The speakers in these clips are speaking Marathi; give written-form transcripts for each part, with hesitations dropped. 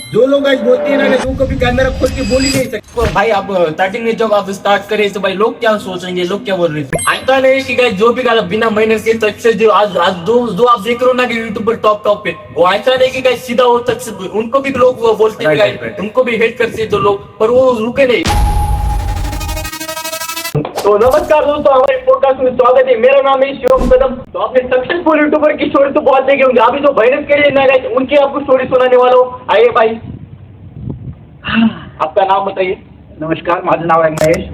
जो लोग आज बोलते हैं ना कि वो कभी कैमरा खोल के बोल ही नहीं सकते। भाई आप स्टार्टिंग में जब आप स्टार्ट करें तो भाई लोग क्या सोचेंगे, लोग क्या बोल रहे थे। ऐसा नहीं कि गाइस जो भी गाइस बिना मेहनत के सक्सेस जो आज जो आप देख रहे हो ना कि यूट्यूब पर टॉप पे, वो ऐसा नहीं कि गाइस सीधा वो सक्सेस, उनको भी लोग वो बोलते हैं गाइस, उनको भी हेट करते हैं जो लोग, पर वो रुके नहीं। तो नमस्कार दोस्तों, हमारे पॉडकास्ट में स्वागत है। मेरा नाम है शिवम कदम। तो आपने सक्सेसफुल यूट्यूबर की स्टोरी तो बहुत देखे होंगे, अभी जो मेहनत के लिए ना गाइस उनकी आपको स्टोरी सुनाने वाला हूँ। आइए भाई, आपका नाम बताइए। नमस्कार, माझं नाव आहे महेश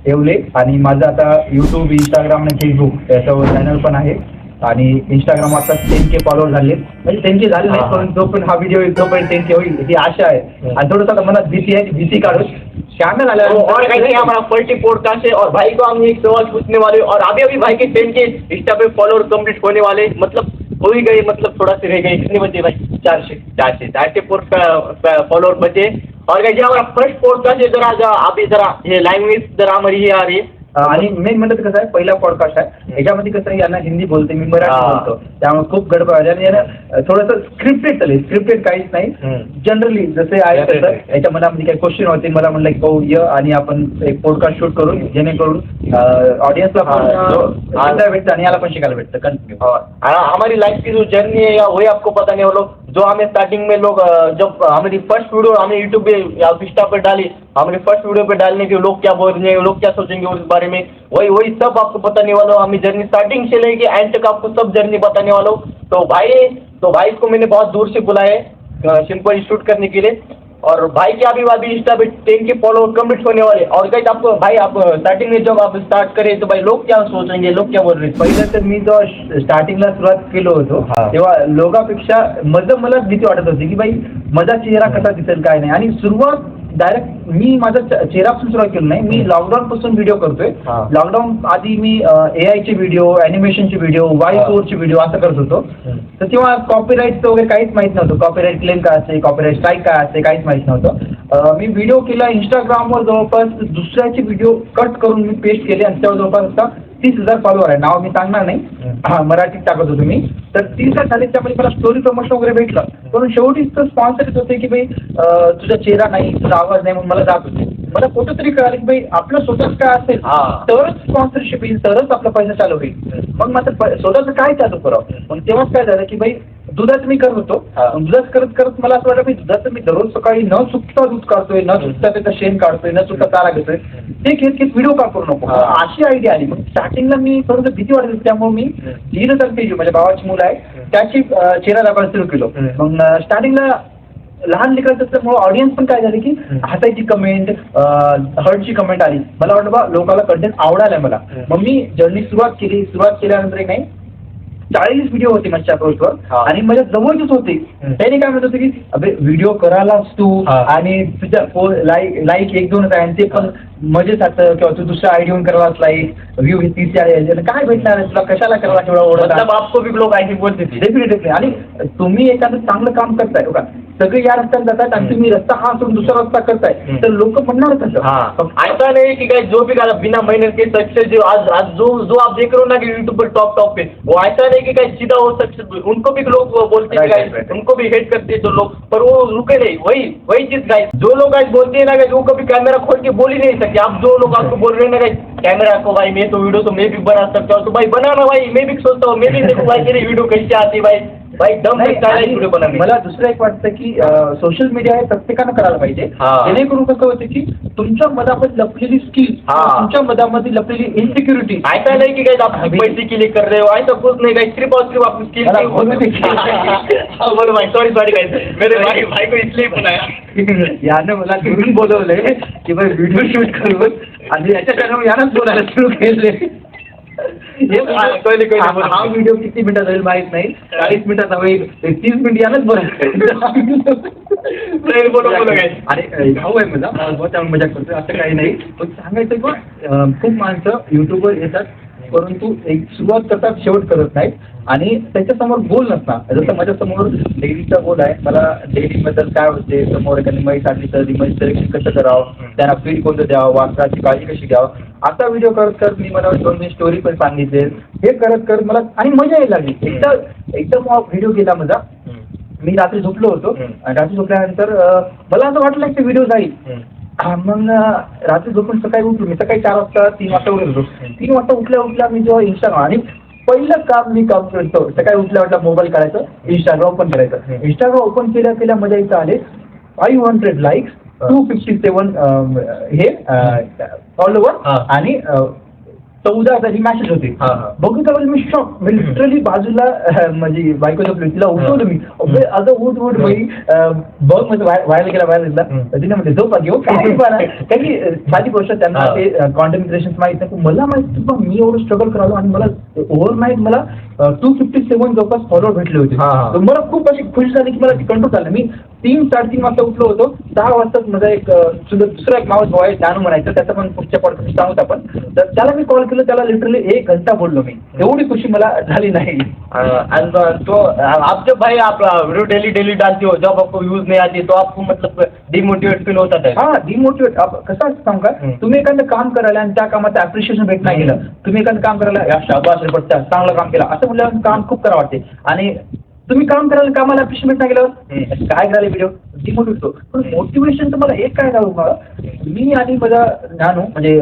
येवले आणि माझं आता यूट्यूब, इंस्टाग्राम आणि फेसबुक याच्यावर चॅनल पण आहे आणि इंस्टाग्राम आता 10K फॉलोअर झाले, म्हणजे 10K झाले नाही पण जो पण हा व्हिडिओ जोपर्यंत 10K होईल ही आशा आहे आणि थोडंसं आता मनात भीती आहे, भीती काढून चैनल आला और कहीं हमारा फर्टी पॉडकास्ट है और भाई को हम एक सवाल पूछने वाले और अभी भाई के 10K इंस्टा पे फॉलोअर कंप्लीट होने वाले, मतलब हो ही गए, मतलब थोड़ा से रह गए। कितने बचे भाई? 400 फॉलोअर बचे। और कहीं हमारा फर्स्ट पॉडकास्ट है, जरा अभी जरा ये लैंग्वेज जरा हमारी ये आ रही है आणि मेन म्हणजे कसं आहे, पहिला पॉडकास्ट आहे याच्यामध्ये कसं आहे, यांना हिंदी बोलते, मी मराठी बोलतो, त्यामुळे खूप गडबड आहे आणि यानं थोडंसं स्क्रिप्टेड चालेल, स्क्रिप्टेड काहीच नाही, जनरली जसे आहे तसं याच्या मनामध्ये काही क्वेश्चन होते, मला म्हणलं की हो ये आणि आपण एक पॉडकास्ट शूट करून जेणेकरून ऑडियन्सला पण भेटतं आणि याला पण शिकायला भेटतं कंटिन्यू। हमारी लाइफ की जो जर्नी है या वही आपको पता नहीं, वो लोग जो हमें स्टार्टिंग में लोग जब हमारी फर्स्ट वीडियो हमने यूट्यूब पे या इंस्टा पर डाली, हमारे फर्स्ट वीडियो पे डालने के लोग क्या बोल रहे हैं, लोग क्या सोचेंगे उस बारे में, वही सब आपको बताने वाला हूँ। हमें जर्नी स्टार्टिंग से लेके एंड तक आपको सब जर्नी बताने वाला हूँ। तो भाई को मैंने बहुत दूर से बुलाया है सिंपल शूट करने के लिए, और भाई के अभी इंस्टा पे 10K फॉलोअर कंप्लीट होने वाले। और गाइस आपको भाई आप स्टार्टिंग में जब आप स्टार्ट करें तो भाई लोग क्या सोचेंगे, लोग क्या बोल रहे हैं। पहिलं तर मी जेव्हा स्टार्टिंगला सुरुवात केलो होतो तेव्हा लोकांपेक्षा मलाच भीती वाटत होती की भाई माझा चेहरा कसा दिसेल काय नाही, आणि सुरुवात डायरेक्ट मी माझा चेहरापासून सुरुवात केली नाही, मी लॉकडाऊन पासून व्हिडिओ करतोय। लॉकडाऊन आधी मी AI चे व्हिडिओ, ॲनिमेशनचे व्हिडिओ, व्हॉइस ओव्हरचे व्हिडिओ असं करत होतो, तर तेव्हा कॉपीराईटचं वगैरे काहीच माहित नव्हतं, कॉपीराईट क्लेम काय असते, कॉपीराईट स्ट्राईक काय असते काहीच माहित नव्हतं। मी व्हिडिओ केला, इंस्टाग्रामवर जवळपास दुसऱ्याचे व्हिडिओ कट करून मी पेस्ट केले आणि त्यावर जवळपास आता 30,000 फॉलोअर आहे। नाव मी सांगणार नाही, मराठीत टाकत होतो मी, तर 30,000 झाले, त्यामध्ये मला स्टोरी प्रमोशन वगैरे भेटलं, पण शेवटी तर स्पॉन्सर येत होते की भाई तुझा चेहरा नाही, तुझा आवाज नाही, म्हणून मला जात होते। मला कुठं तरी कळालं की भाई आपलं स्वतःच काय असेल तरच स्पॉन्सरशिप येईल, तरच आपला पैसा चालू होईल। मग मात्र स्वतःचं काय चालू करावं, मग तेव्हाच काय झालं की भाई दुधाचं मी करत होतो, दुधाच करत करत मला असं वाटलं की दुधाचं मी दररोज सकाळी न चुकता दूध काढतोय, न चुकता त्याचं शेण काढतोय, न चुकता चारा घेतोय, ते घेत व्हिडिओ का करू नको, अशी आयडिया आली। मग स्टार्टिंगला मी थोडंसं भीती वाटत होती, त्यामुळे मी 3,000 पेज, माझ्या भावाची मुलं आहे त्याची चेहरा दाखवायला सुरू केलो। मग स्टार्टिंगला लहान लेकराचं असल्यामुळे ऑडियन्स पण काय झाले की हसायची कमेंट, हर्टची कमेंट आली, मला वाटलं बा लोकांना कंटेंट आवडायला मला। मग मी जर्नी सुरुवात केल्यानंतर एक नाही 40 व्हिडिओ होते माझ्या अकाउंटवर आणि माझ्या जवळचेच होते, त्याने काय म्हणत होते की अबे व्हिडिओ करायलाच तू आणि तुझ्या लाईक 1-2 आहे आणि ते पण मजेसाठी, किंवा तू दुसऱ्या आयडियावरून करायलाच लाईक व्ह्यू 30 काय भेटणार आहे तुला, कशाला करायला तेवढा ओढत आपको भी लोक ऐकून बोलते डेफिनेटली। आणि तुम्ही एखादं चांगलं काम करताय बघा, सगळे या रस्त्याने जातात आणि तुम्ही रस्ता हा सोडून दुसरा रस्ता करताय, तर लोक म्हणणार कसं। ऐसा नहीं कि गाइस जो भी गाइस बिना मेहनत के सक्सेस जो आज जो आप देख रहे हो ना कि यूट्यूब पर टॉप पे, वो ऐसा नहीं कि गाइस सीधा वो सक्सेस, उनको भी लोग बोलते हैं गाइस, उनको भी हेट करते हैं जो लोग, पर वो रुके नहीं। वही चीज गाइस, जो लोग गाइस बोलते हैं ना गाइस वो कभी कैमरा खोल के बोल ही नहीं सकते। आप जो लोग आपको बोल रहे हैं ना गाइस कैमरा को भाई मैं तो वीडियो तो मैं भी बना सकता हूँ, तो भाई बनाना भाई, मैं भी सोचता हूँ, मैं भी देखो भाई मेरी वीडियो कैसे आती है भाई दम व्हिडिओ बनाने। मला दुसरं एक वाटतं की सोशल मीडिया हे प्रत्येकानं करायला पाहिजे, जेणेकरून कसं होतं की तुमच्या मधामध्ये लपलेली स्किल, तुमच्या मधामध्ये लपलेली इनसिक्युरिटी, ऐसा नहीं कि गाइस आप पैसे के लिए कर रहे हो, ऐसा कुछ नहीं गाइस, सिर्फ और सिर्फ आपकी स्किल। बोलो भाई, सॉरी गाइस, मेरे भाई को इसलिए बुलाया, यानं मला दुरून बोलवलंय की भाई व्हिडिओ शूट करून आणि याच्याकडे यानंच बोलायला सुरू केले। हा व्हिडिओ किती मिनिटाचा होईल माहित नाही, 40 मिनिटाचा होईल, 30 मिनिट यानंच बोलायचं। आणि भाऊ आहे माझा, त्यामुळे मजा करतोय असं काही नाही, पण सांगायचं किंवा खूप माणसं युट्यूबवर येतात परंतु एक सुरुवात करतात, शेवट करत नाहीत आणि त्याच्यासमोर गोल नसणार। जसं माझ्यासमोर डेलीचा गोल आहे, मला डेलीबद्दल काय होते, समोर एखादी म्हैस आणली तर ती म्हैस सिलेक्शन कसं करावं, त्यांना फीड कोणतं द्यावं, वासराची काळजी कशी घ्यावं, आता व्हिडिओ करत मी मला 2 स्टोरी पण सांगितले, हे करत मला आणि मजा यायला लागली। एकदम व्हिडिओ केला माझा, मी रात्री झोपलो होतो हम्म. आणि रात्री झोपल्यानंतर मला असं वाटलं की व्हिडिओ जाईल. मग रात्री झोपून सकाळी उठलो मी. सकाळी 4 वाजता 3 वाजता उठलो. 3 वाजता उठल्या मी जेव्हा इंस्टाग्राम आणि पहिलं काम मी काम करतो सकाळी उठल्या मोबाईल काढायचं, इंस्टाग्राम ओपन करायचं. इंस्टाग्राम ओपन केल्या मध्ये इथं आले 500 लाईक्स, 257 हे फॉलोवर आणि 14,000 मॅसेज होते. बघितलं मी शॉक. मी लिटरली बाजूला माझी बायको झोपली, तिला उठवलं मी. अगं उठ बाई, बघ म्हणजे व्हायला गेला. तिने म्हणजे झोपा घेऊ काय काही साधी गोष्ट त्यांना ते कॉन्टेंट क्रिएशन माहित नाही. मला माहिती मी एवढं स्ट्रगल करालो आणि मला ओव्हरनाईट मला 257 जवळपास फॉलोअर भेटले होते. तर मला खूप अशी खुशी झाली की मला कंट्रोल झालं. मी 3-3:30 वाजता उठलो होतो. 6 वाजताच माझा एक दुसरा एक मावस भाऊ आहे जानू म्हणायचं, त्याचा पण पुढच्या पॉडकास्ट सांगूत आपण. तर त्याला मी कॉल केलं, त्याला लिटरली 1 घंटा बोललो मी. एवढी खुशी मला झाली नाही. तो आप जब भाई आप वीडियो डेली डालते हो, जब आपको व्यूज नहीं आती तो आपको मतलब डिमोटिवेट फील होता है? हा, डिमोटिवेट. कसं असतं सांगू का, तुम्ही एखादं काम करायला आणि त्या कामाचं अप्रिशिएशन भेट नाही गेलं, तुम्ही एखादं काम करायला या शाबास रे बच्चा चांगलं काम केलं असं म्हणल्यावर काम खूप करावं वाटते. आणि तुम्ही काम करायला कामाला अप्रिशिएट नाही गेल्यावर काय करायला व्हिडिओ डिमोटिवेट होतो. पण मोटिवेशन तुम्हाला एक काय राहू मला, मी आणि माझा ज्ञानू म्हणजे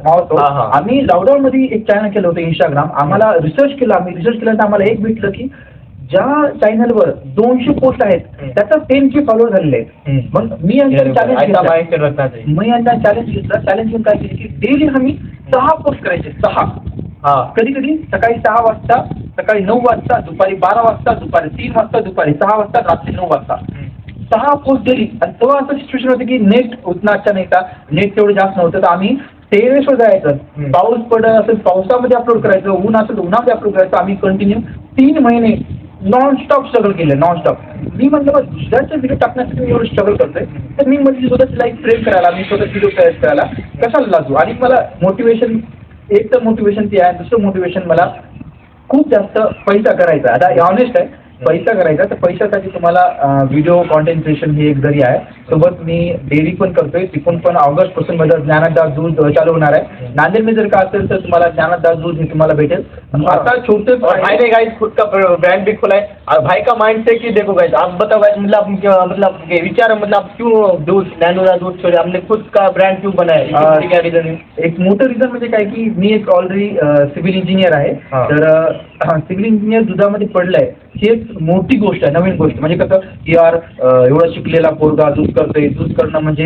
मावतो, आम्ही लॉकडाऊन मध्ये एक चॅनल केलं होतं इंस्टाग्राम. आम्हाला रिसर्च केल्यानंतर आम्हाला एक भेटलं की ज्या चॅनलवर 200 पोस्ट आहेत त्याचा 10K फॉलोअर झालेले आहेत. मग मी यांचा चॅलेंज घेतलं. चॅलेंज घेऊन काय केलं की डेली आम्ही 6 पोस्ट करायचे. 6 कधी सकाळी 6 वाजता, सकाळी 9 वाजता, दुपारी 12 वाजता, दुपारी 3 वाजता, दुपारी 6 वाजता, रात्री 9 वाजता 6 पोस्ट दिली. आणि तेव्हा असं सिच्युएशन होतं की नेट उतना अच्छा नाही का, नेट तेवढं जास्त नव्हतं. तर आम्ही टेरेसवर जायचं, पाऊस पडत असेल पावसामध्ये अपलोड करायचं, ऊन असेल उन्हामध्ये अपलोड करायचं. आम्ही कंटिन्यू 3 महिने नॉनस्टॉप स्ट्रगल केलं. नॉनस्टॉप मी म्हटलं मग दुसऱ्याचे व्हिडिओ टाकण्यासाठी मी एवढं स्ट्रगल करतोय, तर मी म्हणजे स्वतःची लाईफ फ्रेम करायला, मी स्वतः व्हिडिओ तयार करायला कशाला लागू. आणि मला मोटिवेशन, एक तर मोटिवेशन ते आहे, दुसरं मोटिवेशन मला खूप जास्त पैसा करायचा. आता ऑनेस्ट आहे, पैसा करायचा. तर पैशासाठी तुम्हाला व्हिडिओ कॉन्टेंट क्रिएशन ही एक जरी आहे. सोबत मी डेअरी पण करतोय. तिथून पण ऑगस्ट पासून माझं ज्ञानदास दूध चालू होणार आहे. नांदेड में जर का असेल तर तुम्हाला ज्ञानदास दूध हे तुम्हाला भेटेल. आता छोटे भाई ने गाइस खुद का ब्रांड भी खोला है और भाई का माइंड से कि देखो गाइस आप बताओ गाइस, मतलब विचार मतलब आप क्यों दूध नैनोरा दूध छोड़े, हमने खुद का ब्रांड क्यों बनाया, क्या रीजन है? एक मोठं रिझन म्हणजे काय की मी एक ऑलरेडी सिव्हिल इंजिनियर आहे. तर सिव्हिल इंजिनियर दुधामध्ये पडलंय ही एक मोठी गोष्ट आहे, नवीन गोष्ट. म्हणजे कसं की यार एवढा शिकलेला पोरगा दूध करतोय, दूध करणं म्हणजे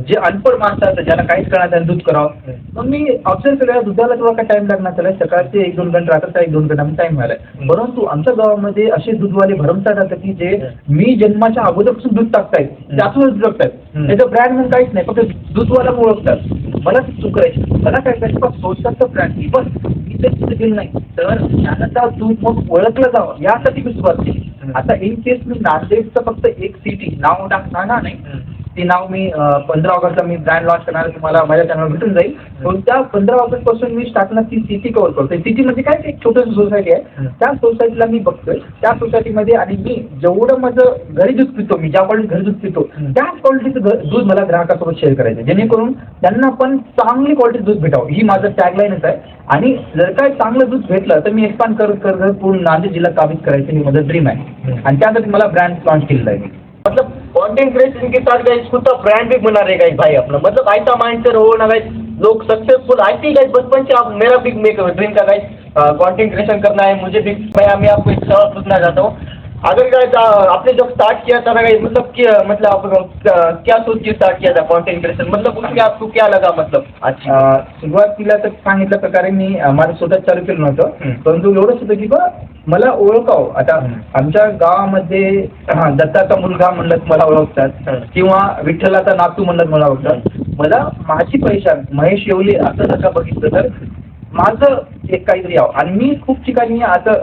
जे अनपढ माणसं असतात ज्याला काहीच करणार त्यांनी दूध करावं. मग मी ऑब्झर्व केलं दुधाला थोडा काय टाइम लागणार त्याला, सकाळचे 1-2 घंटे, रात्रीचा 1-2 घंटा टाइम मिळालाय. परंतु आमच्या गावामध्ये असे दूधवाले भरमसाठ राहतात की जे मी जन्माच्या अगोदरपासून दूध टाकतायत, त्यातूनच दूध टाकतायत. त्याचं ब्रँड म्हणून काहीच नाही, फक्त दूधवाला ओळखतात. मला ती चूक करायची, मला काय करायचं स्वतःचं ब्रँड बस इथे तिथे गेलं नाही तर ज्ञानदा दूध मग ओळखलं जावं यासाठी मी सुरुवात केली. आता इन केस मी नांदेडचं फक्त एक सिटी नाव टाकणार नाही, ते नाव मी 15 ऑगस्टला मी ब्रँड लॉन्च करणार, तुम्हाला माझ्या चॅनलवर भेटून जाईल. पण त्या 15 ऑगस्ट पासून मी स्टार्टला ती सिटी कव्हर करतोय. सिटी म्हणजे काय, एक छोटंसं सोसायटी आहे, त्या सोसायटीला मी बघतोय. त्या सोसायटीमध्ये आणि मी जेवढं माझं घरी दूध पितो, मी ज्या क्वालिटी घरी दूध पितो त्याच क्वालिटीचं दूध मला ग्राहकासोबत शेअर करायचं, जेणेकरून त्यांना पण चांगली क्वालिटी दूध भेटावं. ही माझं टॅगलाईनच आहे. आणि जर काय चांगलं दूध भेटलं तर मी एक्सपांड करत पूर्ण नांदेड जिल्हा काबिज करायचं ही माझं ड्रीम आहे. आणि त्यासाठी मला ब्रँड लॉन्च केलेला आहे. मतलब कंटेंट क्रिएशन के साथ गाइस खुद का ब्रांड भी बना रहेगा भाई अपना, मतलब ऐसा माइंड से रहो ना गाइस, लोग सक्सेसफुल आते गाइस बचपन से। आप मेरा भी ड्रीम था गाइस कंटेंट क्रिएशन करना है मुझे भी। मैं आपको एक सवाल पूछना चाहता हूँ, अगर गाइस आपने जब स्टार्ट किया था ना गाइस, मतलब आप क्या सोच के स्टार्ट किया था कंटेंट क्रिएशन, मतलब उसमें आपको क्या लगा, मतलब सुरुवातीला तर सांगितल्या प्रकारे मी माझं स्वतः चालू केलं नव्हतं, परंतु एवढंच होतं की बा मला ओळखावं. आता आमच्या गावामध्ये दत्ताचा मुलगा म्हणलं मला ओळखतात, किंवा विठ्ठलाचा नातू म्हणलं मला ओळखतात. मला माझी पहिचान महेश येवले असं जर का बघितलं तर माझं एक काहीतरी यावं. आणि मी खूप ठिकाणी आता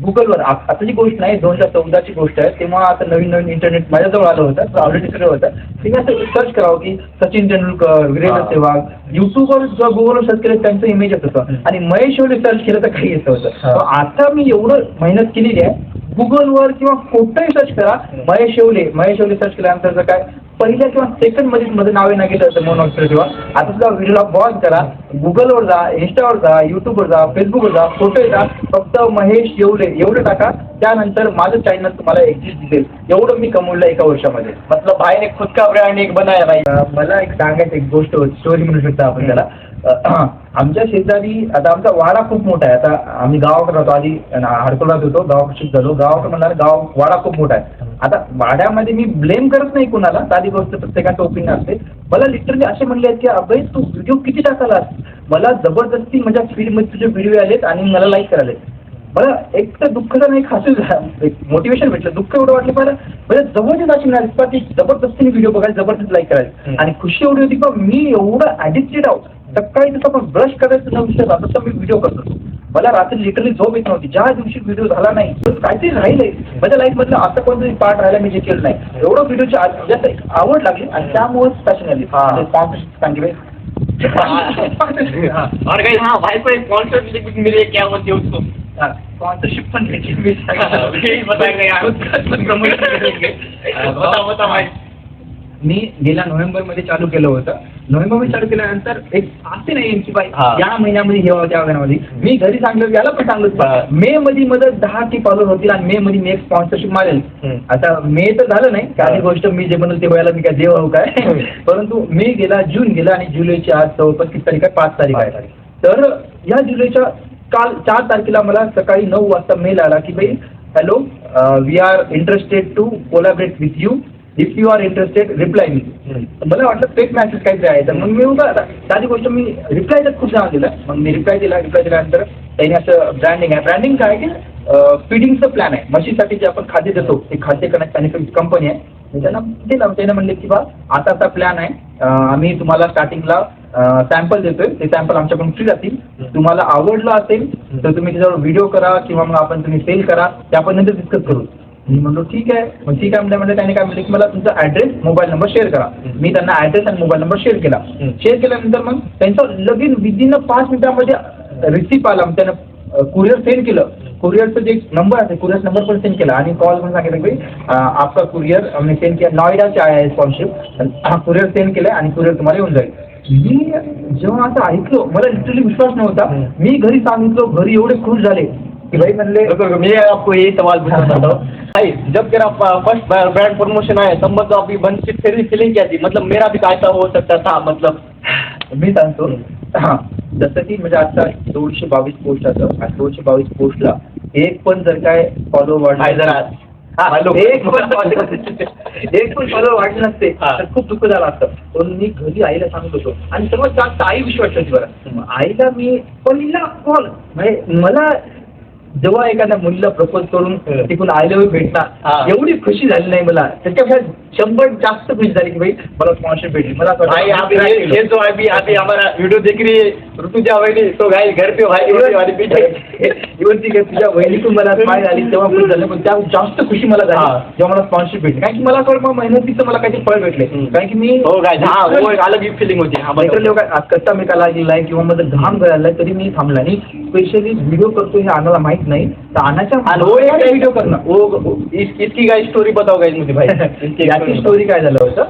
गुगलवर, आताची गोष्ट नाही 2014ची गोष्ट आहे, तेव्हा आता नवीन इंटरनेट माझ्याजवळ आलं होतं, ऑलरेडी सगळं होतं. तिने असं सर्च करावं की सचिन तेंडुलकर, वीरेंद्र सेहवाग, युट्यूबवर जेव्हा गुगलवर सर्च केलं त्यांचं इमेज येत होतं. आणि महेश येवले सर्च केलं तर काही येत होतं. आता मी एवढं मेहनत केलेली आहे, गुगलवर किंवा कुठेही सर्च करा महेश येवले सर्च केल्यानंतर काय पहिल्या किंवा सेकंड मध्ये नावे नाही घेतलं होतं म्हणून किंवा आता सुद्धा व्हिडिओला पॉज करा, गुगलवर जा, इंस्टावर जा, युट्यूबवर जा, फेसबुकवर जा, फोटो येतात, फक्त महेश एवढे टाका, त्यानंतर माझं चॅनल तुम्हाला एक्झिस्ट दिसेल. एवढं मी कमवलं एका वर्षामध्ये. मतलब भाई ने खुद का ब्रांड एक बनाया भाई. मला एक सांगायचं एक गोष्ट स्टोरी म्हणू शकता आपण त्याला. आमच्या शेजारी आता आमचा वाडा खूप मोठा आहे. आता आम्ही गावाकडे राहतो, आधी हडकोलात होतो, गावाकडे शिफ्ट झालो. गावाकडे म्हणणार वाडा खूप मोठा आहे. आता वाड्यामध्ये मी ब्लेम करत नाही कुणाला, साधी गोष्ट प्रत्येकाचं ओपिनियन असते. मला लिटरली असे म्हणले की अभय तू व्हिडिओ किती टाकालास, मला जबरदस्ती माझ्या फीडमध्ये तुझे व्हिडिओ आलेत आणि मला लाईक करायला. मला एक तर दुःखचं नाही, हसू एक मोटिवेशन भेटलं. दुःख एवढं वाटलं मला म्हणजे जबरदस्त अशी मिळाली की जबरदस्तीने व्हिडिओ बघायला, जबरदस्त लाईक करायला. आणि खुशी एवढी होती की मी एवढं ॲडिक्टेड आहोत. सकाळी जसं आपण ब्रश करायचं न विचार तसं मी व्हिडिओ करतो. मला रात्री लिटरली झोप येत नव्हती. ज्या दिवशी व्हिडिओ झाला नाही तर काहीतरी राहिलंय माझ्या लाईफमधलं, असं कोणतरी पार्ट राहिला मी जे केलं नाही. एवढं व्हिडिओची जास्त आवड लागली आणि त्यामुळेच पॅशन आली. स्पॉन्सरशिप सांगितले. और गाइस हाँ भाई को एक स्पॉन्सरशिप मिली है, क्या बोलते हैं उसको? स्पॉन्सरशिप पण भेटली. बता भाई. मी गेल्या नोव्हेंबरमध्ये चालू केलं होतं. नोव्हेंबरमध्ये चालू केल्यानंतर एक असते नाही की बाई या महिन्यामध्ये हे त्या महिन्यामध्ये मी घरी सांगलो, याला पण सांगलो मे मध्ये मध्ये 10 की फॉलोअर होतील आणि मे मध्ये मी एक स्पॉन्सरशिप मारेल. आता मे तर झालं नाही, काही गोष्ट मी जे बनवलं ते व्हायला मी काय देव हो काय. परंतु मे गेला, जून गेला आणि जुलैची आज किती तारीख आहे, 5 तारीख आहे. तर या जुलैच्या काल 4 तारखेला मला सकाळी 9 वाजता मेल आला की भाई hello, we are interested to collaborate with you, if you are interested reply me. मला वाटलं फेक मॅसेज काहीतरी आहे. तर मग मी साधी गोष्ट मी रिप्लाय तर खूप जण दिला. मग मी रिप्लाय दिल्यानंतर त्यांनी असं ब्रँडिंग आहे. ब्रँडिंग काय की फिडिंगचं प्लॅन आहे म्हशीसाठी जे आपण खाद्य देतो, ते खाद्य करण्याची कंपनी आहे. त्यांना दिला, त्याने म्हणले की बा आता प्लॅन आहे, आम्ही तुम्हाला स्टार्टिंगला सॅम्पल देतोय, ते सॅम्पल आमच्याकडून फ्री जातील. तुम्हाला आवडलं असेल तर तुम्ही त्याच्यावर व्हिडिओ करा किंवा मग तुम्ही सेल करा, ते आपण नंतर डिस्कस करू. मी म्हणलो ठीक आहे. मग ठीक आहे म्हणजे त्याने काय म्हणलं की मला तुमचा ॲड्रेस, मोबाईल नंबर शेअर करा. मी त्यांना ॲड्रेस आणि मोबाईल नंबर शेअर केला. शेअर केल्यानंतर मग त्यांचं लगीन विदिन 5 मिनिटांमध्ये रिसिप्ट आला. त्यानं कुरिअर सेंड केलं. कुरिअरचं जे नंबर आहे कुरिअर नंबर पण सेंड केला आणि कॉल पण सांगितलं की आपका कुरिअर आम्ही सेंड केला, नॉयडाचे आहे स्पॉन्सरशिप, कुरिअर सेंड केलं आणि कुरिअर तुम्हाला येऊन जाईल. मी जेव्हा असं ऐकलो मला लिटरली विश्वास नव्हता. मी घरी सांगितलो, घरी एवढे खुश झाले कि भाई म्हणले. मैं आपको यही सवाल पूछना चाहता हूँ भाई, जब तेरा फर्स्ट ब्रांड प्रमोशन आया तब मतलब अभी बनची तेरी फीलिंग क्या थी? मतलब मेरा भी ऐसा हो सकता था. मतलब मी सांगतो हां, जसं की म्हणजे आता 222 पोस्ट असं आणि 222 पोस्टला एक पण जर काय फॉलो वाढला जरा एक पण फॉलो वाढले नसते तर खूप दुःख झालं असतं. पण मी घरी आईला सांगत होतो आणि सर्वात जास्त आई विश्वास ठेवते बरं. आईला मी पहिला कॉल म्हणजे मला जेव्हा एखाद्या मुलीला प्रपोज करून तिकडून आय लव्ह यू भेटणार एवढी खुशी झाली नाही मला. त्याच्यापेक्षा 100 जास्त खुशी झाली की भाई मला स्पॉन्सर भेटली. मला ये जो अभी हमारा वीडियो देख रही है ऋतुजा वहिनी, तो गाइस घर पे भाई इव्हन ती तुझ्या वहिनीतून मला स्माईल आली तेव्हा खुश झालं. पण त्या जास्त खुशी मला झाली जेव्हा मला स्पॉन्सर भेटली. कारण की मला असं वाटतं मेहनतीचं मला काहीतरी फळ भेटले. कारण की मी अलग फिलिंग होती. कच्चा मेकाला गेलाय किंवा माझं घाम गळालाय तरी मी थांबला आणि स्पेशली व्हिडिओ करतो हे आम्हाला माहित नाही तर आणाच्या व्हिडिओ करणं वो इसकी काय स्टोरी बताओ गाइस मुझे भाई. याची स्टोरी काय झालं होतं,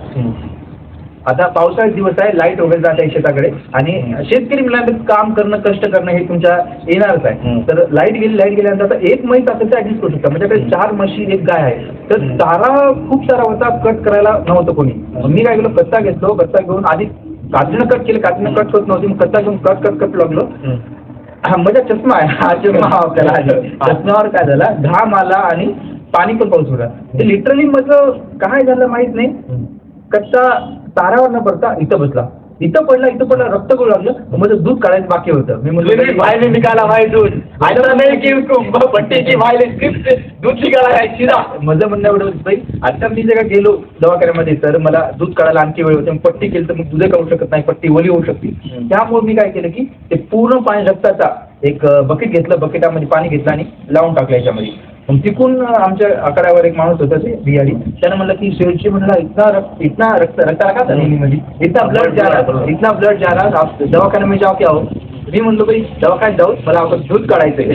आता पावसाळ्यात दिवस आहे, लाईट वगैरे जात आहे शेताकडे आणि शेतकरी मुलांना काम करणं कष्ट करणं हे तुमच्या येणारच आहे. तर लाईट गेल्यानंतर आता एक म्हैस असेल तर ऍडजस्ट करू शकता. माझ्याकडे 4 म्हशी 1 गाय आहे. तर चारा खूप सारा होता, कट करायला नव्हतं कोणी. मी काय केलं, कच्चा घेतलो. कच्चा घेऊन आधी कात्रीनं कट केलं, कात्रीनं कट होत नव्हती. मग कच्चा घेऊन कट लागलो. माझा चष्मा आहे, हा चष्मा आपल्याला चष्म्यावर काय झाला, घाम आला आणि पाणी पण पाऊस होता. ते लिटरली माझं काय झालं माहित नाही, कच्चा तारावर न पडता इथं बसला, इथं पडला रक्त करू लागलं. माझं दूध काढायचं बाकी होतं. मी म्हणजे भाई ने निकाला भाई दूध, ऐसा नहीं कि उसको पट्टी की भाई ने सिर्फ दूध निकाला है सीधा. माझं म्हणणं एवढं होतं भाई, आता मी जर गेलो दवाखान्यामध्ये तर मला दूध काढायला आणखी वेळ होते. पट्टी केली तर मग दूध काढू शकत नाही, पट्टी ओली होऊ शकते. त्यामुळे मी काय केलं की ते पूर्ण पाणी रक्ताचा एक बकेट घेतलं, बकेटामध्ये पाणी घेतलं आणि लावून टाकलं याच्यामध्ये. मग तिकून आमच्या आकड्यावर एक माणूस होता ते बिहारी, त्यानं म्हणलं की शेठजी म्हणला इतना रक्त रखा था नीली मध्ये, इतना ब्लड जा रहा, आप दवाखाने में जाओ क्या हो. मी म्हणलो भाई दवाखान्यात जाऊ, मला आपण दूध काढायचंय.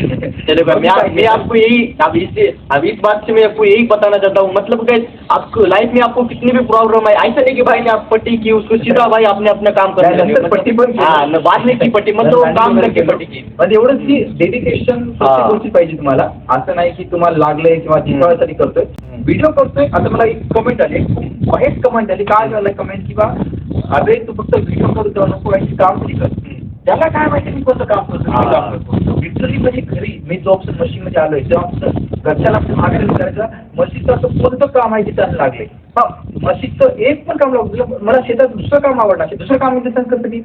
चलो भाई, मैं आपको यही अब इस बात से मैं आपको यही बताना चाहता हूँ, मतलब कि आपको लाइफ में आपको कितनी भी प्रॉब्लम है, ऐसा नहीं कि भाई ने आप पट्टी की उसको सीधा भाई आपने अपना काम कर लिया. नंतर पट्टी पण केली. हाँ, बाद में की पट्टी मतलब वो काम करके पट्टी की. म्हणजे एवढंच की डेडिकेशन प्रत्येक गोष्टी पाहिजे तुम्हाला. असं नाही की तुम्हाला लागलंय किंवा चिकवासाठी करतोय, व्हिडिओ करतोय. आता मला एक कमेंट आली, वाईट कमेंट आली. काय झालं कमेंट की बा अरे तू फक्त व्हिडिओ करू जाऊ नको, काही काम तरी कर. त्याला काय माहिती मी कोणतं काम करतो. लिटरली म्हणजे घरी मी जॉबचं मशीन मध्ये आलोय, जॉबचं घरच्याला मागायला करायचं, मशीनचं असं कोणतं काम आहे तिथं लागले. हा, मशीनचं एक पण काम लागलं. मला शेतात दुसरं काम आवडणार. दुसरं काम म्हणजे कसं की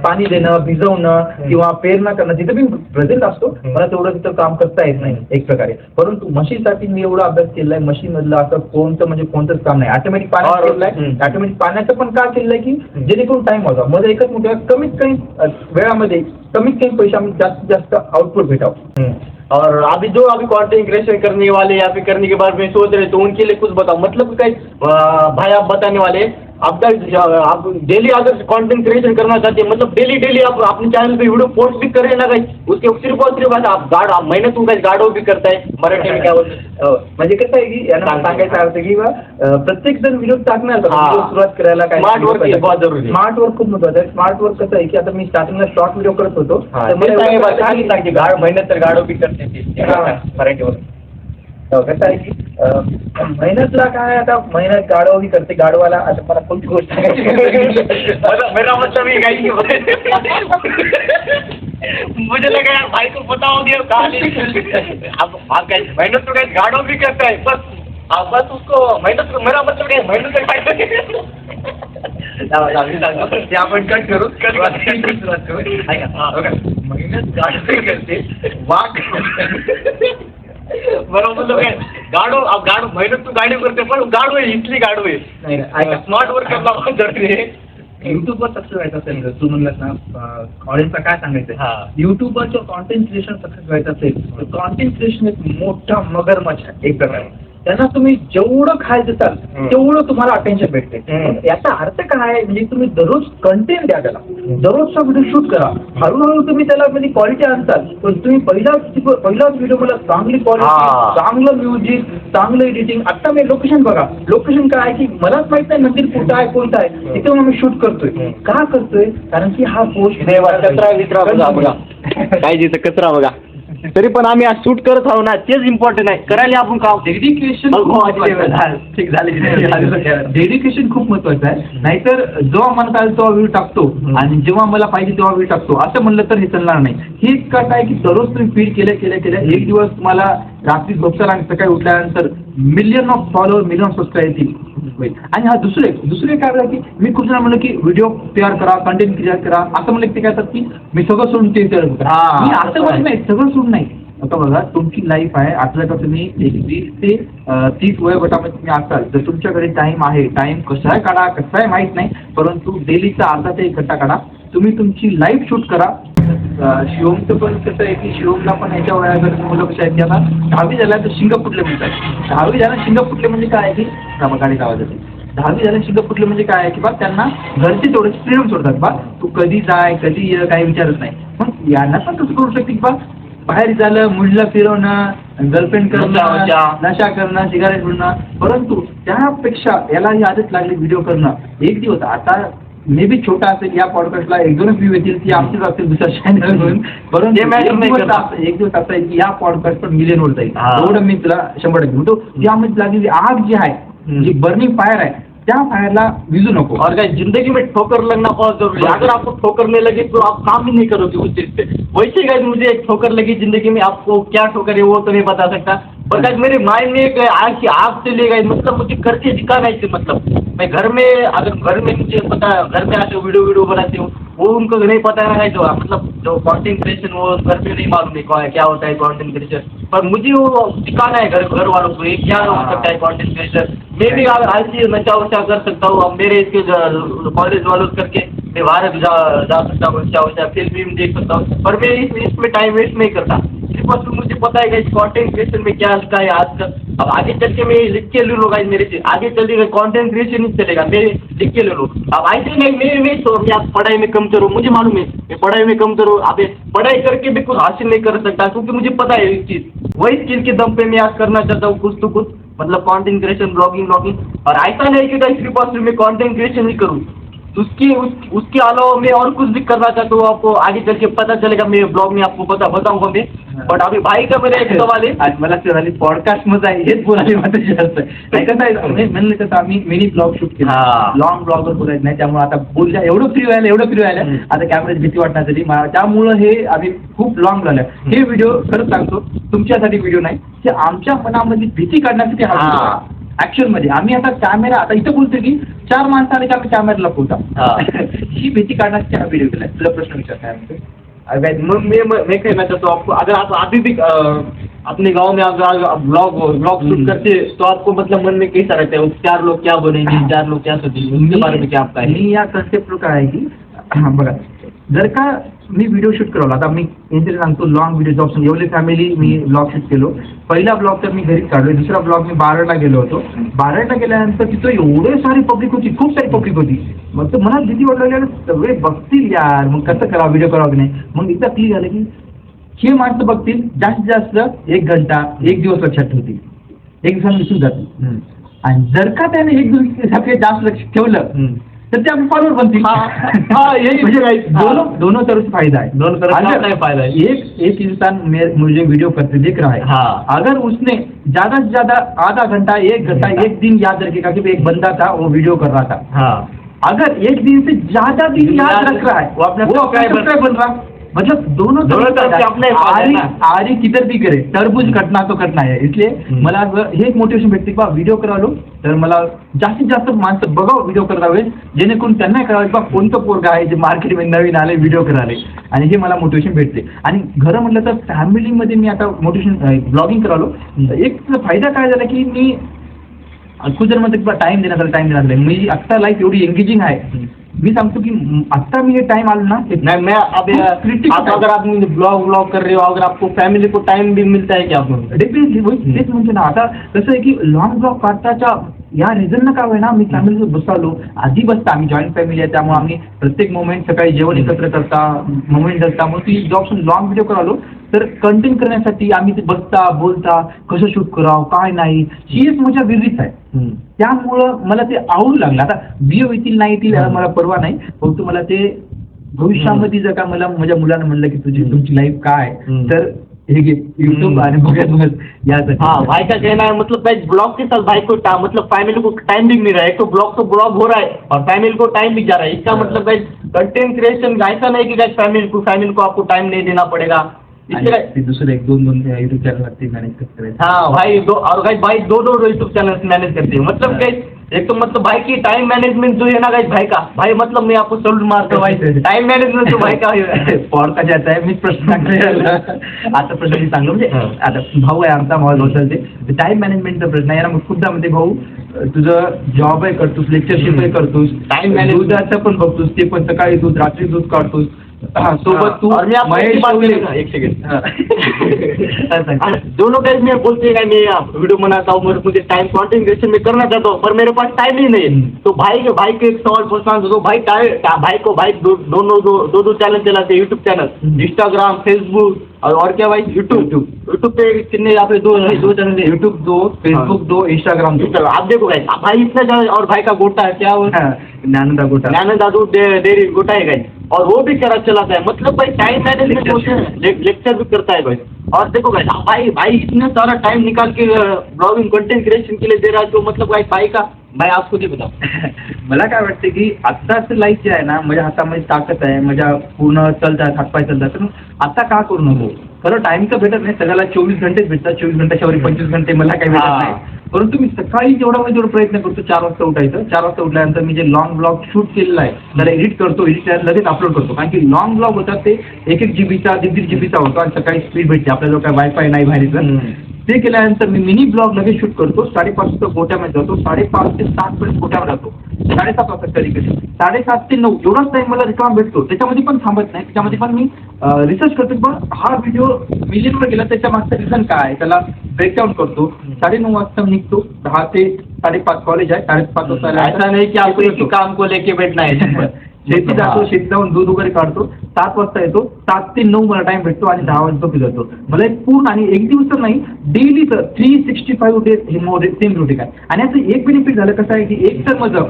पाणी देणं, भिजवणं किंवा पेरणं करणं, जिथं मी प्रेझेंट असतो मला तेवढं तिथं काम करता येत नाही एक प्रकारे. परंतु मशीनसाठी मी एवढा अभ्यास केलाय, मशीन मधलं असं कोणतं म्हणजे कोणतंच काम नाही. ऑटोमॅटिक पाण्याचं केलंय, ऑटोमॅटिक पाण्याचं पण का केलंय की जेणेकरून टाइम होता मध्ये एकच मोठ्या कमीत कमी वेळामध्ये कमीत कमी पैसे आम्ही जास्तीत जास्त आउटपुट भेटावं. और अभी कंटेंट क्रिएशन करने वाले या फिर करने के बाद में सोच रहे, तो उनके लिए कुछ बताओ. मतलब कई भाई आप बताने वाले, आप डेली अगर कंटेंट क्रिएशन करना चाहते हैं, मतलब डेली आप अपने चॅनल पे व्हिडिओ पोस्ट भी करें ना काही, उसके सिर्फ और सिर्फ आप मेहनत काही गाडो भी करताय. मराठी में काय बोलतो, म्हणजे कसं आहे की यांना सांगायचं अर्थ की प्रत्येक जण व्हिडिओ टाकणार सुरुवात करायला काय स्मार्ट वर्क बहुत जरूरी. स्मार्ट वर्क खूप महत्वाचं आहे. स्मार्ट वर्क कसं आहे की आता मी स्टार्टिंगला शॉर्ट व्हिडिओ करत होतो, मेहनत तर गाडो भी करते मराठीवर. कसं आहे की मेहनतला काय, आता मेहनत गाडव भी करते. गाडवाला आता मला कोणती गोष्ट मेरा मतलब ये है कि मुझे लगा यार भाई को पता हो गया कहानी. आप मेहनत तो कहीं गाड़ो भी करता है, बस उसको मेहनत, मेरा मतलब है मेहनत से फायदा. ते आपण कट करू. मेहनत गाडव करते, वाघ बरोबर मतलब है गाड़ो मेहनत तो गाड़ी करते, पण गाड़ो है इसलिए गाड़ो है. स्मार्ट वर्क करना बहुत जरूरी है. युट्यूबवर सक्सेस व्हायचं असेल तर तू म्हणलास ना ऑडियन्सला काय सांगायचं, युट्यूबवरचं कॉन्टेंट क्रिएशन सक्सेस व्हायचं असेल तर कॉन्टेंट क्रिएशन एक मोठा मगरमच्छ आहे एक प्रकारे. त्यांना तुम्ही जेवढं खायचं चाल तेवढं तुम्हाला अटेन्शन भेटते. याचा अर्थ काय आहे, म्हणजे तुम्ही दररोज कंटेंट द्या त्याला, दररोजचा व्हिडिओ शूट करा. हळूहळू तुम्ही त्याला म्हणजे क्वालिटी आणताल. पण तुम्ही पहिलाच व्हिडिओ मला चांगली क्वालिटी, चांगलं म्युझिक, चांगलं एडिटिंग. आता मी लोकेशन बघा, लोकेशन काय आहे की मलाच माहित नाही मंदिर कुठं आहे कोणतं आहे, तिथे मग मी शूट करतोय. का करतोय, कारण की हा पोस्ट कचरा बघा काय जिथं कचरा बघा, तरी पण आम्ही आज शूट करत आहोत ना, तेच इम्पॉर्टंट आहे. करायला आपण काम डेडिकेशन ठीक झाले. डेडिकेशन खूप महत्वाचं आहे. नाहीतर जेव्हा मनात आलं तेव्हा व्ह्यू टाकतो आणि जेव्हा मला पाहिजे तेव्हा व्ह्यू टाकतो असं म्हणलं तर हे चालणार नाही. हे कसं आहे की दररोज तुम्ही फीड केल्या एक दिवस तुम्हाला रात्री झोपताना आणि सकाळी उठल्यानंतर million of follower, million subscribe येतील. आणि हा दुसरे काय बघा की मी खूप जण म्हणलं की व्हिडिओ तयार करा, कंटेंट क्रिएट करा, असं म्हणलं की ते काय करतात की मी सगळं सोडून ते तयार करतो. मी असं म्हणत नाही, सगळं सोडून नाही. आता बघा तुमची लाईफ आहे, आता का तुम्ही 20 ते 30 वयोगटामध्ये तुम्ही असाल तर तुमच्याकडे टाइम आहे. टाइम कसा आहे काढा, कसं आहे माहित नाही, परंतु डेलीचा अर्धा ते 1 घंटा काढा. तुम्ही तुमची लाईफ शूट करा. शिवमचं पण कसं आहे की शिवमला पण याच्या वयामध्ये मुलं कशा आहेत की आता 10वी झाल्या तर शिंग फुटले म्हणतात. 10वी झाल्या शिंग फुटले म्हणजे काय आहे की गाडीचा आवाज येते. 10वी झाल्या शिंग फुटले म्हणजे काय आहे की बा त्यांना घरचे तेवढे फ्रीडम सोडतात. बा तू कधी जाय कधी ये काही विचारत नाही. मग यांना पण तसं करू शकते की बा बाहेर झालं, मुलीला फिरवणं, गर्लफ्रेंड करणं, नशा करणं, सिगारेट फिरणं. परंतु त्यापेक्षा याला ही आदत लागली व्हिडिओ करणं. एक दिवस आता मे बी छोटा असेल, या पॉडकास्टला 1-2 व्ह्यू येतील ती आमचीच असतील दुसऱ्या चॅनल म्हणून, परंतु एक दिवस असा आहे की या पॉडकास्ट पण मिलियनवर जाईल. एवढं मी तुला 100% म्हणतो. यामध्ये लागलेली आग जी आहे, जी बर्निंग फायर आहे, त्या फायरला विझू नको. और गाइस जिंदगी में ठोकर लगना बहुत जरूरी है. अगर आपको ठोकर नहीं लगे तो आप काम ही नहीं करोगे उस चीज पे. वैसे गाइस मुझे एक ठोकर लगी जिंदगी में, आपको क्या ठोकर है वो तो नहीं बता सकता, पर गाइस मेरे माइंड में एक आग की आग से ले गई. मतलब मुझे करके दिखाना है. मतलब मैं घर में, अगर घर में मुझे पता, घर में आके वीडियो बनाती हूँ, वो उनको नहीं पता है. जो मतलब जो कंटेंट क्रिएशन वो घर पे नहीं मालूम है क्या होता है कंटेंट क्रिएशन, पर मुझे वो सिखाना है घर वालों को क्या हो सकता है कंटेंट क्रिएशन. मैं भी हर चीज नशा वशा कर सकता हूँ. अब मेरे इसके कॉलेज वालों करके मैं बाहर जा सकता हूँ, नशा वशा फिल्म देख सकता हूँ, पर मैं इसमें टाइम वेस्ट नहीं करता. सिर्फ शुरुआत से मुझे पता है कि कंटेंट क्रिएशन में क्या हल्का है आजकल। अब आगे चल के मैं लिख के ले लूँगा मेरे से, आगे चल के कंटेंट क्रिएशन नहीं चलेगा, मैं लिख के ले लूँ। अब ऐसे नहीं मैं तो मैं आप पढ़ाई में कम करूँ, मुझे मालूम है मैं पढ़ाई में कम करूँ, अब पढ़ाई करके भी कुछ हासिल नहीं कर सकता, क्योंकि मुझे पता है एक चीज़, वही स्किल के दम पे मैं आज करना चाहता हूँ कुछ तो कुछ, मतलब कंटेंट क्रिएशन, ब्लॉगिंग। और ऐसा नहीं कि सिर्फ और सिर्फ मैं कंटेंट क्रिएशन ही करूँ, उसके अलावा मैं और कुछ भी करना चाहता हूँ। आपको आगे चल के पता चलेगा, मेरे ब्लॉग में आपको बताऊंगा मैं। बट अभी भाई का मेरा एक सवाल आहे, आज मला ते पॉडकास्ट मध्ये आहे हेच बोलायला माझं जास्त नाही कसं आहे म्हणलं कसं आम्ही मिनी ब्लॉग शूट केला, हा. लॉंग ब्लॉगवर बोलायचं नाही, त्यामुळे आता बोलल्या एवढं फ्री व्हायला आता कॅमेऱ्याची भीती वाटणार तरी त्यामुळं हे आम्ही खूप लॉंग झालं हे व्हिडिओ खरंच सांगतो तुमच्यासाठी व्हिडिओ नाही, की आमच्या मनामध्ये भीती काढण्यासाठी हा ऍक्च्युअल मध्ये आम्ही आता कॅमेरा आता इथं बोलतो की 4 माणसं आले की आम्ही कॅमेरा लपवता ही भीती काढण्यासाठी हा व्हिडिओ केला। तुला प्रश्न विचारता अगर मैं कहना चाहता हूँ आपको, अगर आप अभी भी अपने गांव में अगर ब्लॉग शूट करते तो आपको मतलब मन में कैसा रहता है, 4 लोग क्या बोलेंगे, 4 लोग क्या सोचेंगे, उसके बारे में क्या आपका है? मी या कन्सेप्ट काय आहे की बघा जर का मी व्हिडिओ शूट करवला, आता मी यांच्याकडे सांगतो लॉंग व्हिडिओ जॉब एवढी फॅमिली मी ब्लॉग शूट केलो, पहिला ब्लॉग तर मी घरीच काढलो, दुसरा ब्लॉग मी बारडला गेलो होतो, बारडला गेल्यानंतर तिथं एवढे सारी पब्लिक होती, खूप सारी पब्लिक होती, मग तर मनात भीती वाटलं सगळे बघतील यार, मग कसं करावं व्हिडिओ करावं की नाही, मग एकदा क्लिक झालं की हे माणसं बघतील जास्तीत जास्त 1 घंटा 1 दिवस लक्षात ठेवतील, एक दिवसानं विसरून जातील, आणि जर का त्याने 1 दिवस जास्त लक्ष ठेवलं तर ते आपण फॉलोअर बनतील, दोनों तरफ से फायदा है, दोनों तरफ से फायदा है। एक इंसान मुझे वीडियो करते देख रहा है, हाँ। अगर उसने ज्यादा से ज्यादा आधा घंटा 1 घंटा 1 दिन याद रखेगा कि एक बंदा था वो वीडियो कर रहा था, हाँ। अगर 1 दिन से ज्यादा दिन याद रख रहा है वो अपना सब्सक्राइबर बन रहा, मतलब दोनों तरफ से अपने आरी किधर भी करे तरबूज कटना तो कटना है, इसलिए मला हे एक मोटिवेशन भेटते की व्हिडिओ करालो तर मला जास्तीत जास्त माणसं बघावं व्हिडिओ करावे, जेणेकरून त्यांना कळावे की कोणतं पोरगा आहे जे मार्केटमध्ये नवीन आले व्हिडिओ कराले, आणि हे मला मोटिवेशन भेटते। आणि खरं म्हटलं तर फॅमिलीमध्ये मी आता मोटिवेशन ब्लॉगिंग करालो, एक फायदा काय झाला की मी खूप जण म्हणतात टाइम देण्यात मी आत्ता लाईफ एवढी एंगेजिंग आहे, मी सांगतो की आता मी हे टाइम आलो ना नहीं, मैं अब अगर आप ब्लॉग कर रहे हो, अगर आपको फैमिली को टाइम भी मिलता है क्या? आपको डेफिनेटली तेच म्हणतो ना, आता कसं आहे की लॉंग ब्लॉग काढताच्या या रिझन का होय ना मी फॅमिलीसोबत बसलो, आधी बसता आम्ही जॉईंट फॅमिली आहे त्यामुळे आम्ही प्रत्येक मोमेंट सकाळी जेवण एकत्र करता मोमेंट असता, मग ती जॉब लॉंग व्हिडिओ करालो तर कंटेंट करण्यासाठी आम्ही ते बसता बोलता कसं शूट करावं काय नाही ही एक माझ्या विरीच आहे, त्यामुळं मला ते आवडू लागलं। आता व्हिडिओ येतील नाही येतील मला परवा नाही, फक्त मला ते भविष्यामध्ये जर का मला माझ्या मुलांना म्हणलं की तुमची लाईफ काय तर हे यूट्यूब आणि बघत यासाठी। हाँ, भाई का कहना है मतलब भाई ब्लॉग के साथ भाई को मतलब फैमिली को टाइम भी मिल रहा है, तो ब्लॉग हो रहा है और फैमिली को टाइम भी जा रहा है, इसका मतलब भाई कंटेंट क्रिएशन ऐसा नहीं कि फैमिली को आपको टाइम नहीं देना पड़ेगा, दूसरे 1-2 यूट्यूब चैनल मैनेज करते हैं। हाँ भाई, भाई दो यूट्यूब चैनल मैनेज करते हैं, मतलब गाइस एक तो मतलब भाई की टाइम मैनेजमेंट जो है ना गाइस भाई मतलब मैं आपको सल्यूट मारता हूँ भाई, टाइम मैनेजमेंट जो भाई का पॉडकास्ट जाता है मी प्रश्न आता प्रश्न मी सांगलो म्हणजे आता भाऊ आहे आमचा भाऊ बसलते टाइम मॅनेजमेंटचा प्रश्न आहे ना, मग खूपदा म्हणते भाऊ तुझं जॉब आहे करतोस, लेक्चरशिप आहे करतोस, टाइम मॅनेजमेंट पण बघतोस, ते पण सकाळी दूध रात्री दूध काढतोस, सोबत तू एक सेकंड दोनों गाइस मैं बोलते हैं मैं वीडियो बनाता हूँ, मुझे टाइम कंटेंट क्रिएशन में करना चाहता हूँ पर मेरे पास टाइम ही नहीं है, तो भाई के एक सवाल पूछना तो भाई दो चैनल चलाते हैं, यूट्यूब चैनल, इंस्टाग्राम, फेसबुक और क्या भाई यूट्यूब पे कितने यहाँ पे 2 चैनल है, यूट्यूब 2, फेसबुक 2, इंस्टाग्राम 2। आप देखो भाई इतना चैनल, और भाई का गोटा है क्या वो ज्ञानंदा दूध डेयरी गोटा है गाइस, और वो भी करा चलाता है, मतलब भाई टाइम मैनेजमेंट होते हैं, लेक्चर भी करता है भाई। और देखो भाई इतना सारा टाइम निकाल के ब्लॉगिंग कंटेंट क्रिएशन के लिए दे रहा है, तो मतलब भाई आपको ते बताओ मला काय वाटतं की आत्ताच लाईफ जे आहे ना माझ्या हातामध्ये ताकद आहे, माझ्या पूर्ण चालतात हातपाय चालतात, तर आता का करू नको, खरं टाइम तर भेटत नाही सगळ्याला, 24 घंटेच भेटतात, 24 घंट्याच्या वर 25 घंटे मला काही भेटत नाही, परंतु मी सकाळी जेवढा प्रयत्न करतो 4 वाजता उठायचं, 4 वाजता उठल्यानंतर मी जे लॉंग ब्लॉग शूट केलेला आहे त्याला एडिट करतो, लगेच अपलोड करतो, कारण की लॉंग ब्लॉग होतात ते 1-1 जीबीचा 1.5 जीबीचा होतो, आणि सकाळी स्पीड भेटते आपल्याला, काय वायफाय नाही बाहेर, ते केल्यानंतर मी मिनी ब्लॉग लगेच शूट करतो, 5:30 गोट्यामध्ये जातो, 5:30 ते 7 पर्यंत गोट्यावर जातो, 7:30 वाजता स्टडी केली. 7:30 ते 9 एवढाच टाइम मला रिकामा भेटतो. त्याच्यामध्ये पण थांबत नाही, त्याच्यामध्ये पण मी रिसर्च करतो की हा व्हिडिओ मिलियनवर गेला त्याच्या मागचं रिझन काय आहे, त्याला ब्रेकडाऊन करतो. 9:30 वाजता निघतो. 10 ते 5:30 कॉलेज आहे. 5:30 वाजता ऐसा नहीं कि आपको एक ही काम को लेके बैठना है. शेती जातो, शेती जाऊन दूध वगैरे काढतो. 7 वाजता येतो. 7 ते 9 मला टाइम भेटतो आणि 10 वाजता झोपी जातो. मला एक पूर्ण आणि एक दिवस तर नाही, डेलीच 365 डेज हे मोठे सेम रुटीन आहे. आणि याचं एक बेनिफिट झालं कसं आहे की एक तर माझं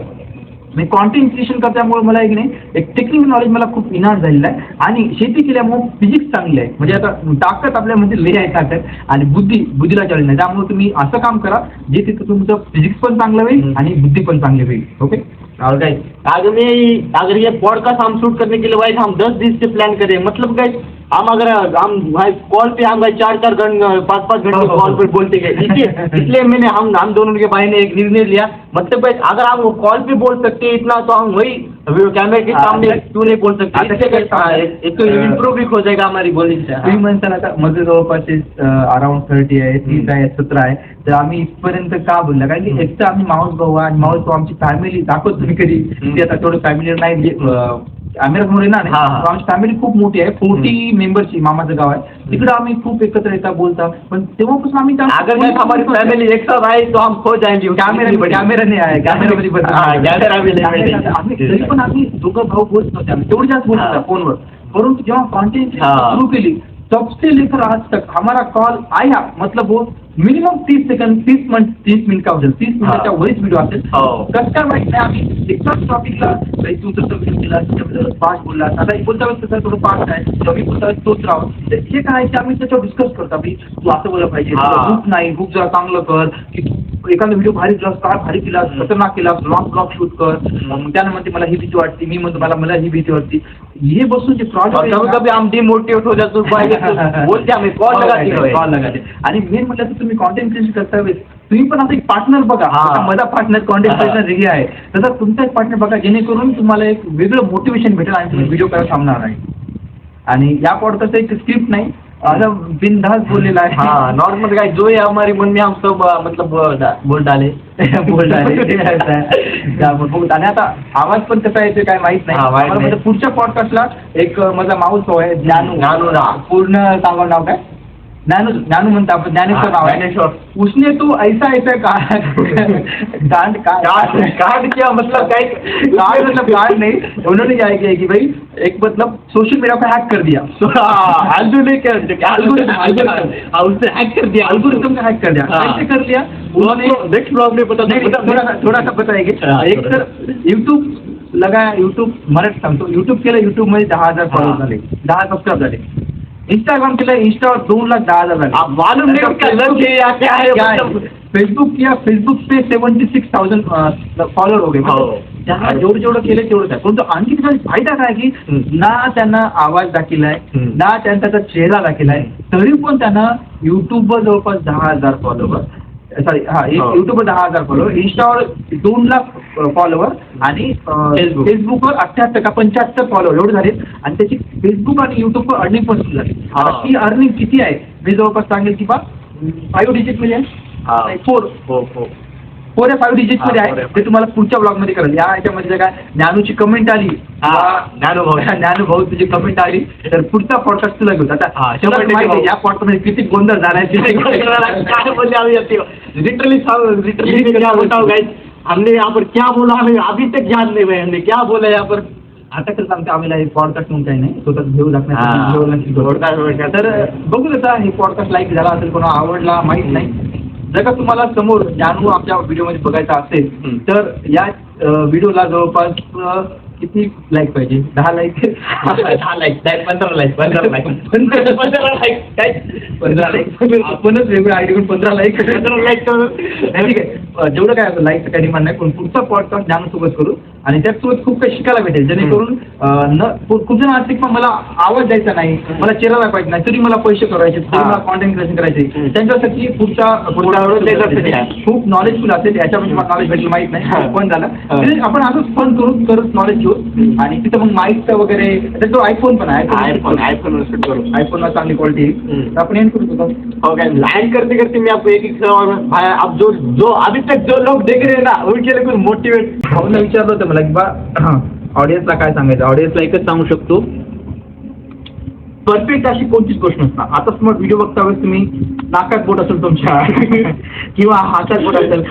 मी कॉन्टेंट क्रिएशन करल्यामुळे मला एक नाही एक टेक्निकल नॉलेज मला खूप इन्हान्स झालेलं आहे. आणि शेती केल्यामुळे फिजिक्स चांगली आहे. म्हणजे आता ताकद आपल्यामध्ये लय आहे ताकद आणि बुद्धीला चॅलेंज नाही. त्यामुळे तुम्ही असं काम करा जे तिथं तुमचं फिजिक्स पण चांगलं होईल आणि बुद्धी पण चांगली होईल. ओके और गाइस अगर ये पॉडकास्ट हम शूट करने के लिए भाई हम 10 दिन से प्लान करें, मतलब गाइस हम भाई कॉल पे हम भाई 4-4 घंटे 5-5 घंटे कॉल पर बोलते गए. इसलिए मैंने हम दोनों के भाई ने एक निर्णय लिया. मतलब भाई अगर हम कॉल पे बोल सकते हैं इतना, तो हम वही कैमरे के सामने क्यों नहीं बोल सकते. एक तो इम्प्रूव भी हो जाएगा हमारी बोलने से. तुम्ही म्हणताना आता माझं जवळपास अराउंड 30 आहे, 30 आहे, 17 आहे. तर आम्ही इथपर्यंत का बोलला कारण की एक तर आम्ही माऊस भाऊ आणि माऊस भाऊ आमची फॅमिली दाखवत नाही कधी. ते आता थोडं फॅमिली नाही अमेरिकेमध्ये ना, आमची फॅमिली खूप मोठी आहे. 40 मेंबरची मामाचं गाव आहे. तिकडे आम्ही खूप एकत्र येतात बोलता. पण तेव्हापासून आम्ही अगर हमारी फॅमिली एक साथ आई तो हम खो जाएंगे. कॅमेरा नाही आहे, कॅमेरामध्ये आम्ही तरी पण आम्ही दोघं भाऊ बोलत होते. आम्ही तेवढी जास्त बोलत होता फोनवर. परंतु जेव्हा कॉन्टेंट सुरू केली सबसे लेकर आज तक हमारा कॉल आया मतलब वो मिनिमम 30 सेकंड 30 मिनिट का असेल. 30 मिनिटाच्या वरच व्हिडिओ असेल. कसं काय माहिती नाही आम्ही एकाच टॉपिकला तू तसं व्हिडिओ केला फास्ट बोलला. आता बोलता वेळेस तसं थोडं फास्ट आहे, कमी बोलता वेळेस तोच राहा. हे काय आहे आम्ही त्याच्यावर डिस्कस करतो की तू असं बोललं पाहिजे, खूप नाही खूप जरा चांगलं कर, की एखादा व्हिडिओ भारी केला काय भारी केला खतरनाक केला ब्लॉग शूट कर. त्यानं म्हणते मला ही भीती वाटते, मी म्हणतो मला ही भीती वाटते. हे बसून जे प्रॉडक्ट कभी हम डिमोटिवेट हो जातो बोलते आम्ही कॉल लगाते. आणि मेन म्हटलं तर तुम्ही कॉन्टेंट क्रिएशन करता वेळेस तुम्ही पण आता एक पार्टनर बघा. माझा पार्टनर कॉन्टेंट क्रिएशन हे आहे, तसा तुमचा एक पार्टनर बघा जेणेकरून तुम्हाला एक वेगळं मोटिवेशन भेटेल आणि तुम्ही व्हिडिओ करायला थांबणार नाही. आणि या पॉडकास्ट एक स्क्रिप्ट नाही, आता बिनधास्त बोललेला आहे. हाँ नॉर्मल गाइस जो है हमारे मन में हम सब मतलब बोल डाले. आणि आता आवाज पण कसा येतो काय माहित नाही. पुढच्या पॉडकास्टला एक माझा माऊस भाऊ आहे ज्ञानू पूर्ण सांगून नाव काय ज्ञानू म्हणतो आपण, ज्ञानेश्वर नाव आहे. उसने तो ऐसा कार्ड क्या मतलब कार्ड नहीं, उन्होंने क्या किया कि भाई एक मतलब सोशल मीडिया पे हैक कर दिया. उसने हैक कर दिया, एल्गोरिथम का हैक कर दिया. कैसे कर दिया उन्होंने नेक्स्ट ब्लॉग में थोड़ा सा बताएंगे. एक तर युट्यूब लगाया, युट्यूब मराठी सांगतो. युट्यूब केलं, युट्यूब मध्ये 10,000 फॉलोअर झाले, 10 सबस्क्राईब झाले. इंस्टाग्राम केलं, इंस्टावर 2,10,000 झाले. मालूम नहीं क्या लग गया क्या है. फेसबुक किया, फेसबुक पे 76,000 फॉलोअर हो गए. त्यांना जेवढं केलं तेवढंच आहे. परंतु आणखी त्याचा फायदा काय की ना त्यांना आवाज दाखिलाय ना त्यांचा चेहरा दाखिलाय, तरी पण त्यांना युट्यूबवर जवळपास 10,000 फॉलोवर, सॉरी युट्यूबवर 10,000 फॉलोवर, इंस्टावर 2,00,000 फॉलोवर आणि फेसबुकवर 78 का 75 फॉलोवर एवढे झाले. आणि त्याची फेसबुक आणि युट्यूबवर अर्निंग पण सुरू झाली. ती अर्निंग किती आहे मी जवळपास सांगेल की 5 डिजिट मध्ये आहे. 4 या 5 डिजिट मध्ये आहे. ते तुम्हाला पुढच्या ब्लॉग मध्ये करेल. याच्यामध्ये काय ज्ञानूची कमेंट आली, ज्ञानू भाऊ तुझी कमेंट आली तर पुढचा पॉडकास्ट तुला घेऊ. आता या पॉडकास्ट मध्ये किती गोंधळ झालाय लिटरली क्या बताओ गाइस, हमने यहाँ पर क्या बोला हमें अभी तक याद नहीं भाई, हमने क्या बोला यहाँ पर. आता तर सांगते आम्हाला हे पॉडकास्ट म्हणून काही नाही, स्वतः घेऊ लागणार. तर बघू आता हे पॉडकास्ट लाईक झाला असेल, कोणा आवडला माहित नाही. जर का तुम्हाला समोर जानू आपल्या व्हिडिओमध्ये बघायचा असेल तर या व्हिडिओला जवळपास किती लाईक पाहिजे? 10 like 10 like 15 like 15 like 15 like आपणच वेगळ्या आयडी 15 लाईक ठीक आहे. जेवढं काय असं लाईकचं काही डिमांड नाही, पण पुढचा पॉडकास्ट ज्ञानसोबत करू आणि त्याचसोबत खूप काही शिकायला भेटेल. जेणेकरून खूप जण असते की मला आवाज द्यायचा नाही, मला चेहरा दाखवायचा नाही, तरी मला पैसे करायचे, तरी मला कॉन्टेंट क्रिएशन करायचे, त्यांच्यासाठी पुढचा खूप नॉलेजफुल असेल. याच्यामध्ये मला नॉलेज भेटलं माहित नाही, पण झालं आपण असंच फन करून करत नॉलेज घेऊ. आणि तिथं मग माईकचं वगैरे तो आयफोन पण आहे, आयफोनला चांगली क्वालिटी आपण एंड करू शकतो. एंड करते करते मैं आपको एक सवाल, भाई आप जो अभी अभी तक जो लोग देख रहे हैं ना उनके लिए कुछ मोटिवेट. भाऊला विचारलं होतं मला की बा ऑडियन्सला काय सांगायचं. ऑडियन्सला एकच सांगू शकतो, परफेक्ट अशी कोणतीच गोष्ट नसणार. आता समोर व्हिडिओ बघता वेळेस तुम्ही नाकात बोट असेल तुमच्या किंवा हातात बोट असेल,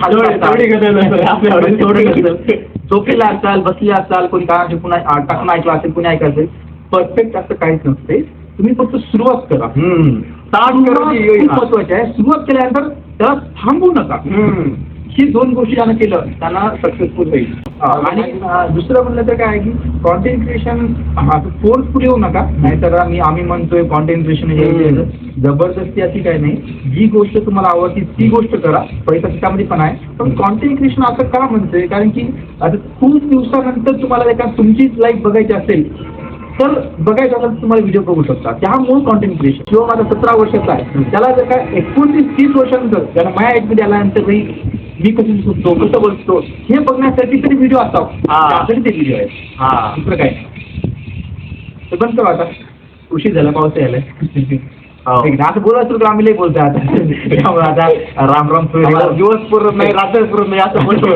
झोपेला असाल, बसले असाल, कोणी काय पुन्हा टाकून ऐकलं असेल, कोणी ऐकलं असेल, परफेक्ट असं काहीच नसते. तुम्ही फक्त सुरुवात करा. खूप महत्वाचे आहे. सुरुवात केल्यानंतर त्याला थांबू नका. ही दोन गोष्टी ज्यानं केलं त्यांना सक्सेसफुल होईल. आणि दुसरं म्हणलं तर काय आहे की कॉन्टेंट क्रिएशन फोर्सफुल येऊ नका. नाहीतर आम्ही म्हणतोय कॉन्टेंट क्रिएशन हे जबरदस्ती अशी काही नाही. जी गोष्ट तुम्हाला आवडती ती गोष्ट करा. पैसा त्याच्यामध्ये पण आहे. पण कॉन्टेंट क्रिएशन असं का म्हणतोय, कारण की आता खूप दिवसानंतर तुम्हाला एका तुमचीच लाईफ बघायची असेल तर बघायचं असेल तर तुम्हाला व्हिडिओ बघू शकता. त्यामुळे कॉन्टेंट क्रिएशन. किंवा माझा 17 वर्षाचा आहे, त्याला जर काय 29-30 वर्षानंतर त्याला माझ्या एजमध्ये आल्यानंतर मी कसं दिसतो, कसं बोलतो हे बघण्यासाठी तरी व्हिडिओ असावा. त्यासाठी ते व्हिडिओ आहे. दुसरं काय ते बंद करू. आता उशीर झाला, पाऊस यायलाय. ठीक आहे, असं बोलायचं तर आम्ही लई बोलतोय आता. आता राम दिवस पुरत नाही, रात्र पुरत नाही असं बोलतो.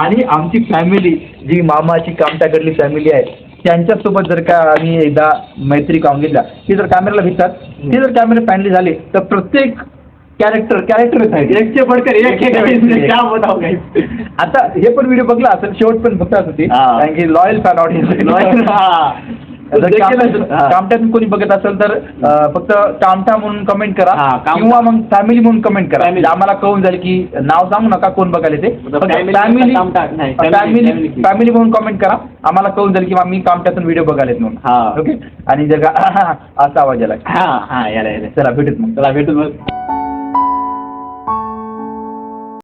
आणि आमची फॅमिली जी मामाची कामटाकडली फॅमिली आहे त्यांच्यासोबत जर का आम्ही एकदा मैत्री काम घेतला, ते जर कॅमेराला भेटतात, ते जर कॅमेरा फॅमिली झाले तर प्रत्येक कॅरेक्टरच आहे. एकचे पडकर एक आता हे पण व्हिडिओ बघला असेल, शेवट पण बघतात होते, कारण की लॉयल फॅन ऑडियन्स. कामट्यातून कोणी बघत असेल तर फक्त कामटा म्हणून कमेंट करा किंवा मग फॅमिली म्हणून कमेंट करा. आम्हाला कळून जाईल की नाव सांगू नका कोण बघायला ते. फॅमिली म्हणून कमेंट करा, आम्हाला कळून जाईल की आम्ही कामट्यातून व्हिडिओ बघायला म्हणून. ओके. आणि जर का असा आवाज याला याला चला भेटूत मग.